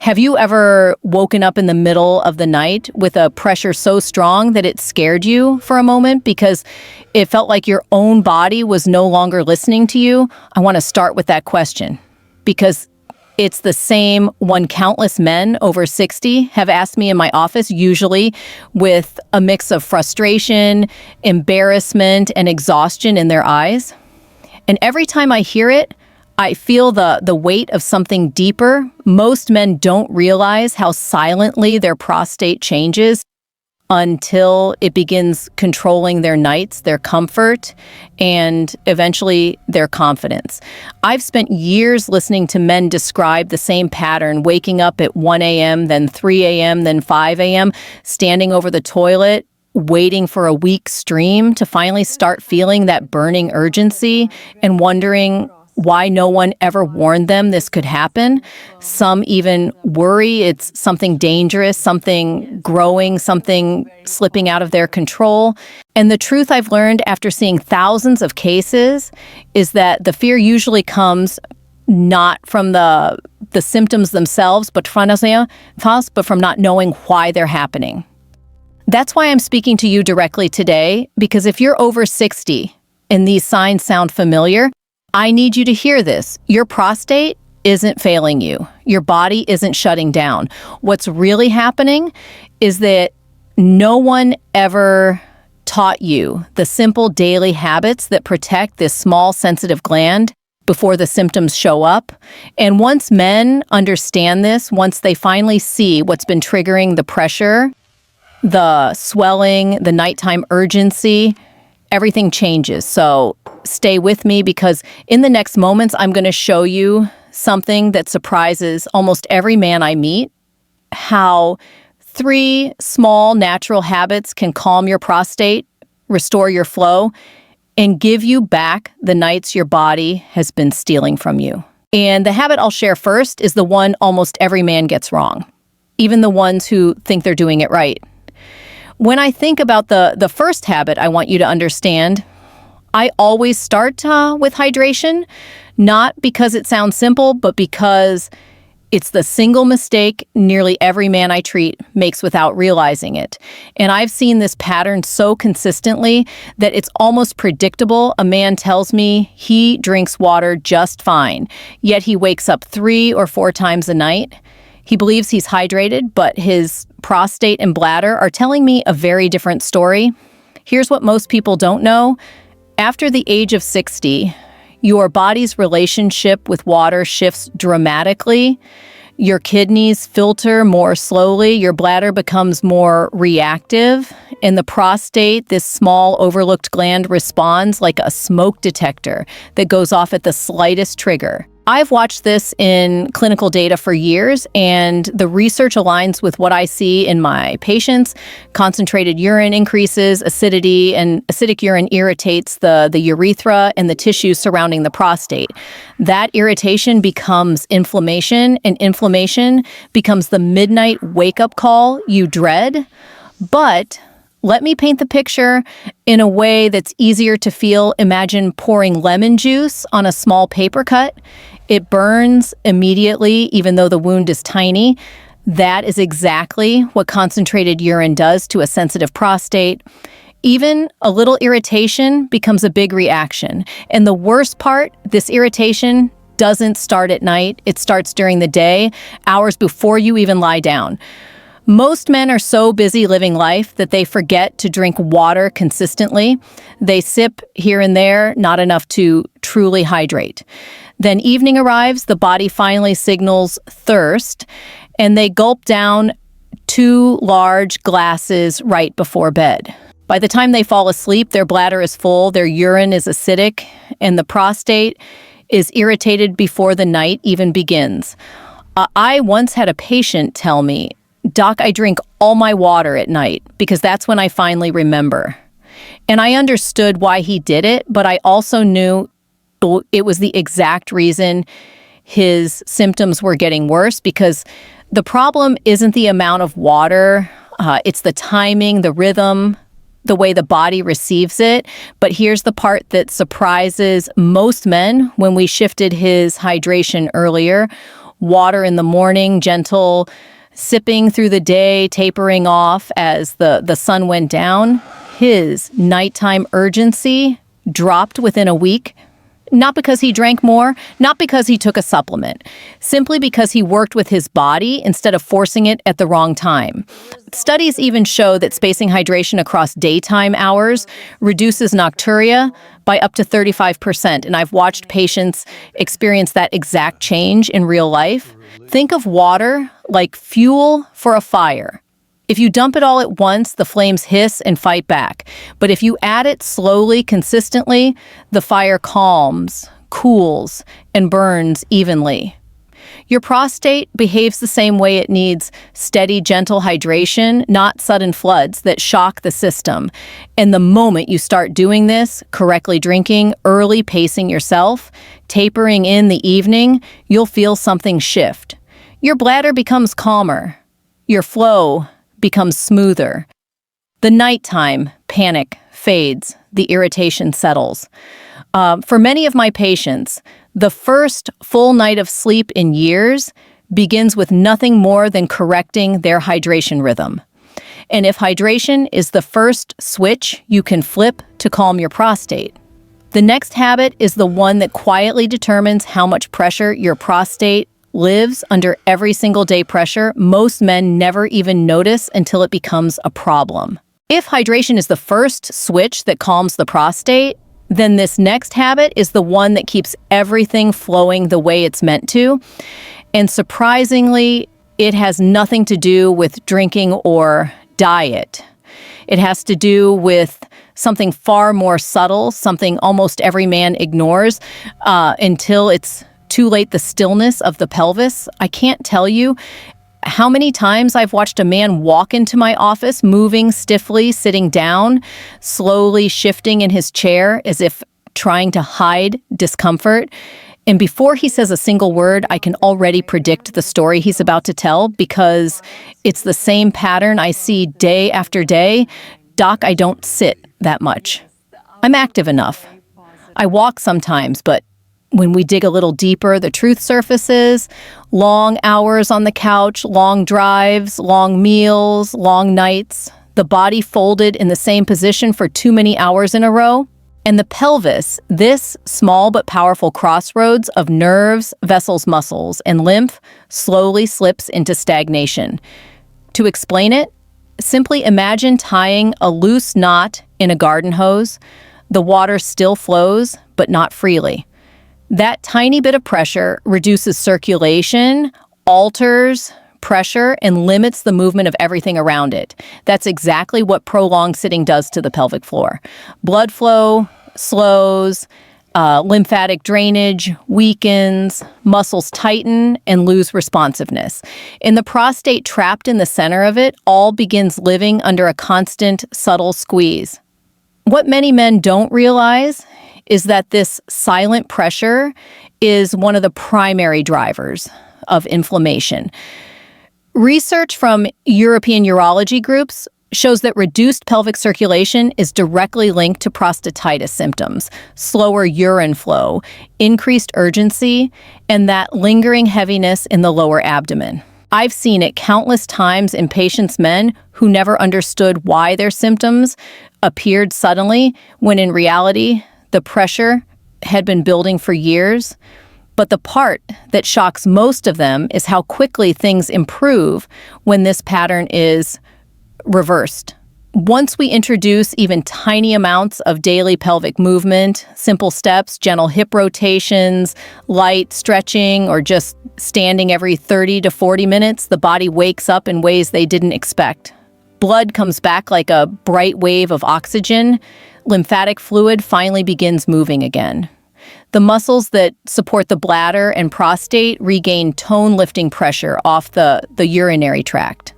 Have you ever woken up in the middle of the night with a pressure so strong that it scared you for a moment because it felt like your own body was no longer listening to you? I want to start with that question because it's the same one countless men over 60 have asked me in my office, usually with a mix of frustration, embarrassment, and exhaustion in their eyes. And every time I hear it, I feel the weight of something deeper. Most men don't realize how silently their prostate changes until it begins controlling their nights, their comfort, and eventually their confidence. I've spent years listening to men describe the same pattern, waking up at 1 a.m., then 3 a.m., then 5 a.m., standing over the toilet, waiting for a weak stream to finally start feeling that burning urgency and wondering why no one ever warned them this could happen. Some even worry it's something dangerous, something growing, something slipping out of their control. And the truth I've learned after seeing thousands of cases is that the fear usually comes not from the symptoms themselves, but from not knowing why they're happening. That's why I'm speaking to you directly today, because if you're over 60 and these signs sound familiar, I need you to hear this. Your prostate isn't failing you. Your body isn't shutting down. What's really happening is that no one ever taught you the simple daily habits that protect this small sensitive gland before the symptoms show up. And once men understand this, once they finally see what's been triggering the pressure, the swelling, the nighttime urgency, everything changes. So stay with me because in the next moments, I'm going to show you something that surprises almost every man I meet, how 3 small natural habits can calm your prostate, restore your flow, and give you back the nights your body has been stealing from you. And the habit I'll share first is the one almost every man gets wrong, even the ones who think they're doing it right. When I think about the first habit I want you to understand, I always start with hydration, not because it sounds simple, but because it's the single mistake nearly every man I treat makes without realizing it. And I've seen this pattern so consistently that it's almost predictable. A man tells me he drinks water just fine, yet he wakes up 3 or 4 times a night. He believes he's hydrated, but his prostate and bladder are telling me a very different story. Here's what most people don't know. After the age of 60, your body's relationship with water shifts dramatically. Your kidneys filter more slowly, your bladder becomes more reactive, and the prostate, this small overlooked gland, responds like a smoke detector that goes off at the slightest trigger. I've watched this in clinical data for years, and the research aligns with what I see in my patients. Concentrated urine increases acidity, and acidic urine irritates the urethra and the tissues surrounding the prostate. That irritation becomes inflammation, and inflammation becomes the midnight wake-up call you dread. But let me paint the picture in a way that's easier to feel. Imagine pouring lemon juice on a small paper cut. It burns immediately, even though the wound is tiny. That is exactly what concentrated urine does to a sensitive prostate. Even a little irritation becomes a big reaction. And the worst part, this irritation doesn't start at night. It starts during the day, hours before you even lie down. Most men are so busy living life that they forget to drink water consistently. They sip here and there, not enough to truly hydrate. Then evening arrives, the body finally signals thirst, and they gulp down 2 large glasses right before bed. By the time they fall asleep, their bladder is full, their urine is acidic, and the prostate is irritated before the night even begins. I once had a patient tell me, "Doc, I drink all my water at night because that's when I finally remember." And I understood why he did it, but I also knew it was the exact reason his symptoms were getting worse, because the problem isn't the amount of water, it's the timing, the rhythm, the way the body receives it. But here's the part that surprises most men. When we shifted his hydration earlier, Water in the morning, gentle sipping through the day, tapering off as the sun went down. His nighttime urgency dropped within a week. Not because he drank more, not because he took a supplement, simply because he worked with his body instead of forcing it at the wrong time. Studies even show that spacing hydration across daytime hours reduces nocturia by up to 35%, and I've watched patients experience that exact change in real life. Think of water like fuel for a fire. If you dump it all at once, the flames hiss and fight back. But if you add it slowly, consistently, the fire calms, cools, and burns evenly. Your prostate behaves the same way. It needs steady, gentle hydration, not sudden floods that shock the system. And the moment you start doing this, correctly drinking, early pacing yourself, tapering in the evening, you'll feel something shift. Your bladder becomes calmer. Your flow becomes smoother. The nighttime panic fades. The irritation settles. For many of my patients, the first full night of sleep in years begins with nothing more than correcting their hydration rhythm. And if hydration is the first switch you can flip to calm your prostate, the next habit is the one that quietly determines how much pressure your prostate lives under every single day. Pressure most men never even notice until it becomes a problem. If hydration is the first switch that calms the prostate, then this next habit is the one that keeps everything flowing the way it's meant to. And surprisingly, it has nothing to do with drinking or diet. It has to do with something far more subtle, something almost every man ignores until it's too late. The stillness of the pelvis. I can't tell you how many times I've watched a man walk into my office, moving stiffly, sitting down, slowly shifting in his chair as if trying to hide discomfort. And before he says a single word, I can already predict the story he's about to tell because it's the same pattern I see day after day. Doc, I don't sit that much. I'm active enough. I walk sometimes, but when we dig a little deeper, the truth surfaces. Long hours on the couch, long drives, long meals, long nights. The body folded in the same position for too many hours in a row. And the pelvis, this small but powerful crossroads of nerves, vessels, muscles, and lymph, slowly slips into stagnation. To explain it, simply imagine tying a loose knot in a garden hose. The water still flows, but not freely. That tiny bit of pressure reduces circulation, alters pressure, and limits the movement of everything around it. That's exactly what prolonged sitting does to the pelvic floor. Blood flow slows, lymphatic drainage weakens, muscles tighten and lose responsiveness. And the prostate trapped in the center of it all begins living under a constant, subtle squeeze. What many men don't realize is that this silent pressure is one of the primary drivers of inflammation. Research from European urology groups shows that reduced pelvic circulation is directly linked to prostatitis symptoms, slower urine flow, increased urgency, and that lingering heaviness in the lower abdomen. I've seen it countless times in patients, men who never understood why their symptoms appeared suddenly, when in reality, the pressure had been building for years. But the part that shocks most of them is how quickly things improve when this pattern is reversed. Once we introduce even tiny amounts of daily pelvic movement, simple steps, gentle hip rotations, light stretching, or just standing every 30 to 40 minutes, the body wakes up in ways they didn't expect. Blood comes back like a bright wave of oxygen. Lymphatic fluid finally begins moving again. The muscles that support the bladder and prostate regain tone-lifting pressure off the urinary tract.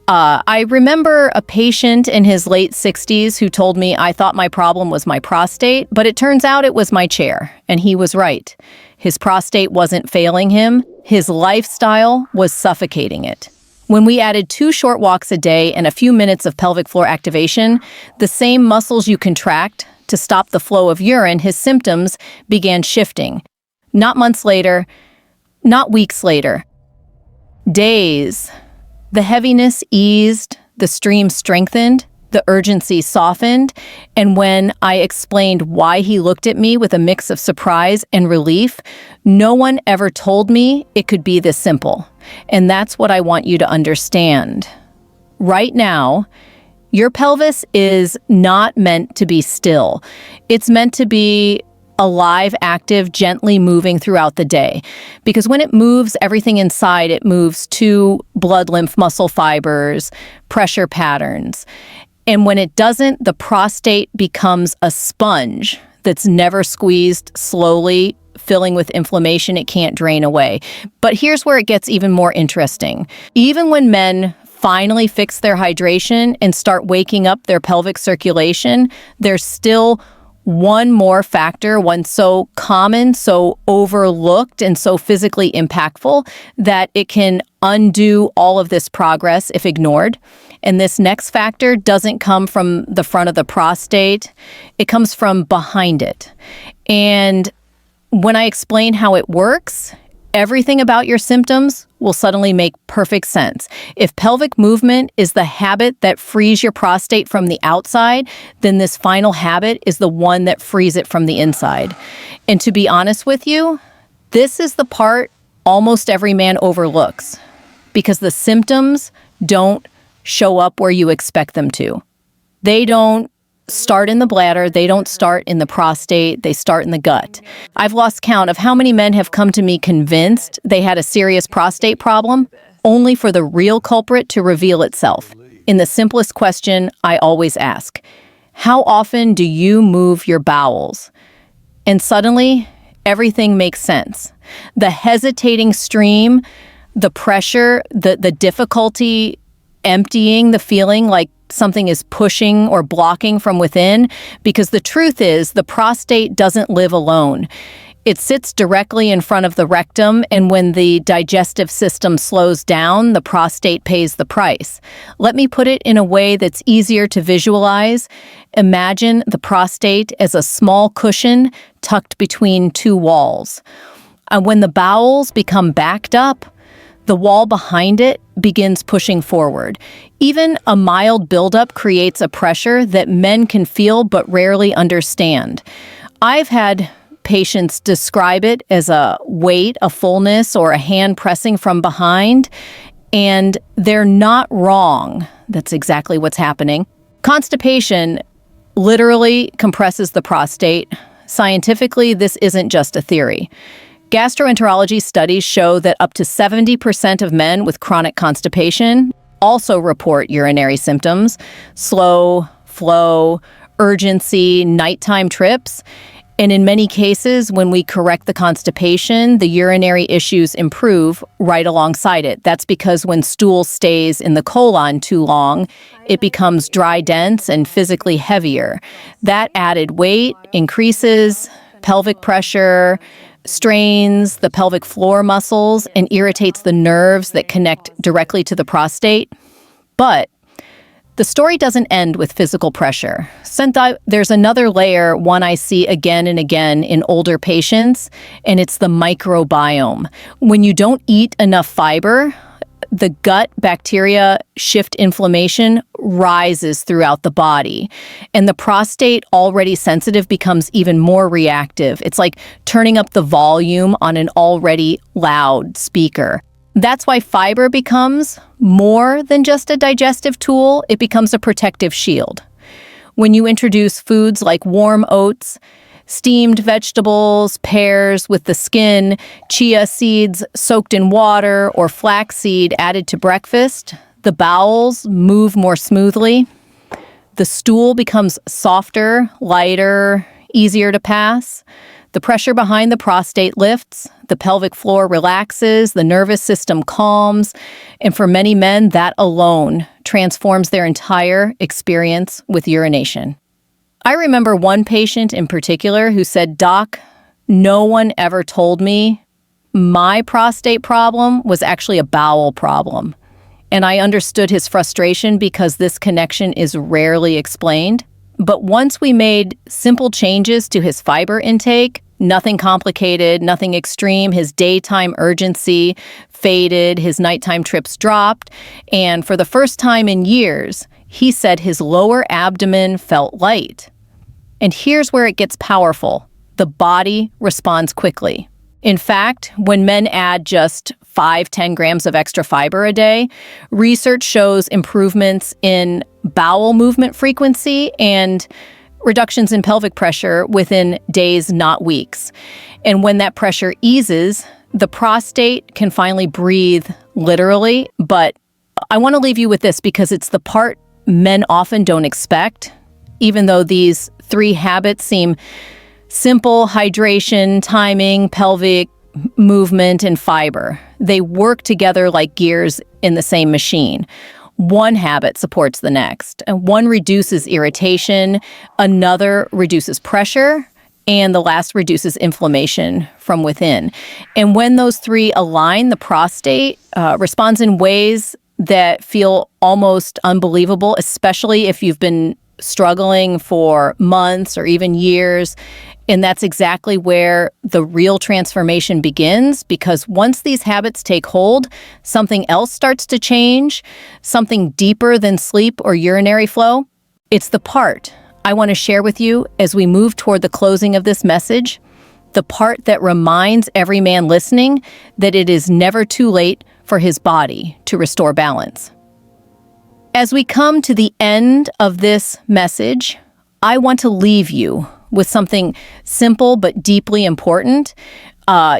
I remember a patient in his late 60s who told me I thought my problem was my prostate, but it turns out it was my chair, and he was right. His prostate wasn't failing him. His lifestyle was suffocating it. When we added 2 short walks a day and a few minutes of pelvic floor activation, the same muscles you contract to stop the flow of urine, his symptoms began shifting. Not months later, not weeks later. Days. The heaviness eased, the stream strengthened, the urgency softened, and when I explained why he looked at me with a mix of surprise and relief, no one ever told me it could be this simple. And that's what I want you to understand. Right now, your pelvis is not meant to be still. It's meant to be alive, active, gently moving throughout the day. Because when it moves, everything inside it moves to blood, lymph, muscle fibers, pressure patterns. And when it doesn't, the prostate becomes a sponge that's never squeezed, slowly filling with inflammation it can't drain away. But here's where it gets even more interesting. Even when men finally fix their hydration and start waking up their pelvic circulation, there's still one more factor, one so common, so overlooked, and so physically impactful that it can undo all of this progress if ignored. And this next factor doesn't come from the front of the prostate. It comes from behind it. And when I explain how it works, everything about your symptoms will suddenly make perfect sense. If pelvic movement is the habit that frees your prostate from the outside, then this final habit is the one that frees it from the inside. And to be honest with you, this is the part almost every man overlooks because the symptoms don't show up where you expect them to. They don't start in the bladder, they don't start in the prostate, they start in the gut. I've lost count of how many men have come to me convinced they had a serious prostate problem, only for the real culprit to reveal itself. In the simplest question I always ask, how often do you move your bowels? And suddenly, everything makes sense. The hesitating stream, the pressure, the difficulty emptying, the feeling like something is pushing or blocking from within, because the truth is the prostate doesn't live alone. It sits directly in front of the rectum, and when the digestive system slows down, the prostate pays the price. Let me put it in a way that's easier to visualize. Imagine the prostate as a small cushion tucked between two walls. And when the bowels become backed up, the wall behind it begins pushing forward. Even a mild buildup creates a pressure that men can feel but rarely understand. I've had patients describe it as a weight, a fullness, or a hand pressing from behind, and they're not wrong. That's exactly what's happening. Constipation literally compresses the prostate. Scientifically, this isn't just a theory. Gastroenterology studies show that up to 70% of men with chronic constipation also report urinary symptoms, slow flow, urgency, nighttime trips. And in many cases, when we correct the constipation, the urinary issues improve right alongside it. That's because when stool stays in the colon too long, it becomes dry, dense, and physically heavier. That added weight increases pelvic pressure, strains the pelvic floor muscles, and irritates the nerves that connect directly to the prostate. But the story doesn't end with physical pressure. There's another layer, one I see again and again in older patients, and it's the microbiome. When you don't eat enough fiber, the gut bacteria shift inflammation rises throughout the body. And the prostate, already sensitive, becomes even more reactive. It's like turning up the volume on an already loud speaker. That's why fiber becomes more than just a digestive tool. It becomes a protective shield. When you introduce foods like warm oats, steamed vegetables, pears with the skin, chia seeds soaked in water, or flaxseed added to breakfast, the bowels move more smoothly. The stool becomes softer, lighter, easier to pass. The pressure behind the prostate lifts, the pelvic floor relaxes, the nervous system calms, and for many men, that alone transforms their entire experience with urination. I remember one patient in particular who said, "Doc, no one ever told me my prostate problem was actually a bowel problem." And I understood his frustration because this connection is rarely explained. But once we made simple changes to his fiber intake, Nothing complicated, nothing extreme. His daytime urgency faded, his nighttime trips dropped, and for the first time in years, he said his lower abdomen felt light. And here's where it gets powerful. The body responds quickly. In fact, when men add just 5-10 grams of extra fiber a day, research shows improvements in bowel movement frequency and reductions in pelvic pressure within days, not weeks. And when that pressure eases, the prostate can finally breathe literally. But I want to leave you with this because it's the part men often don't expect. Even though these 3 habits seem simple: hydration, timing, pelvic movement, and fiber, they work together like gears in the same machine. One habit supports the next, and one reduces irritation, another reduces pressure, and the last reduces inflammation from within. And when those 3 align, the prostate responds in ways that feel almost unbelievable, especially if you've been struggling for months or even years. And that's exactly where the real transformation begins, because once these habits take hold, something else starts to change, something deeper than sleep or urinary flow. It's the part I want to share with you as we move toward the closing of this message, the part that reminds every man listening that it is never too late for his body to restore balance. As we come to the end of this message, I want to leave you with something simple but deeply important.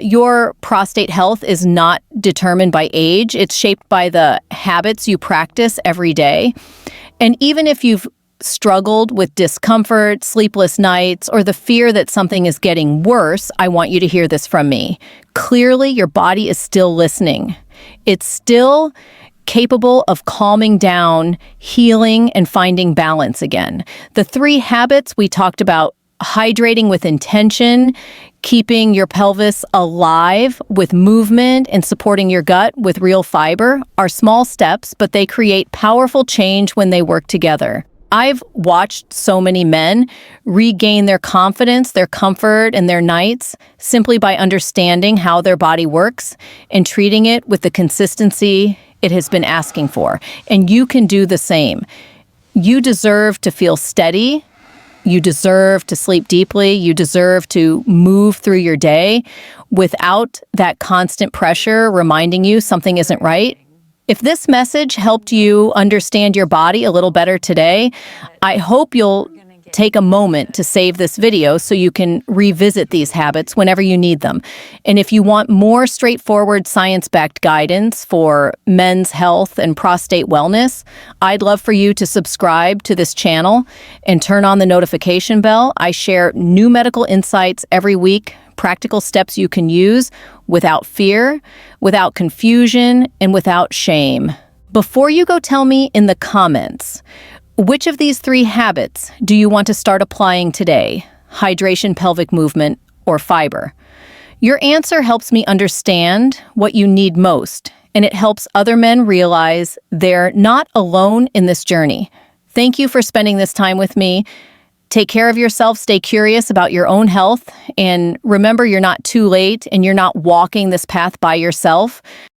Your prostate health is not determined by age. It's shaped by the habits you practice every day. And even if you've struggled with discomfort, sleepless nights, or the fear that something is getting worse, I want you to hear this from me. Clearly, your body is still listening. It's still capable of calming down, healing, and finding balance again. The 3 habits we talked about: hydrating with intention, keeping your pelvis alive with movement, and supporting your gut with real fiber, are small steps, but they create powerful change when they work together. I've watched so many men regain their confidence, their comfort, and their nights simply by understanding how their body works and treating it with the consistency it has been asking for. And you can do the same. You deserve to feel steady. You deserve to sleep deeply. You deserve to move through your day without that constant pressure reminding you something isn't right. If this message helped you understand your body a little better today, I hope you'll take a moment to save this video so you can revisit these habits whenever you need them. And if you want more straightforward science-backed guidance for men's health and prostate wellness, I'd love for you to subscribe to this channel and turn on the notification bell. I share new medical insights every week, practical steps you can use without fear, without confusion, and without shame. Before you go, tell me in the comments, which of these 3 habits do you want to start applying today? Hydration, pelvic movement, or fiber? Your answer helps me understand what you need most, and it helps other men realize they're not alone in this journey. Thank you for spending this time with me. Take care of yourself, stay curious about your own health, and remember, you're not too late and you're not walking this path by yourself.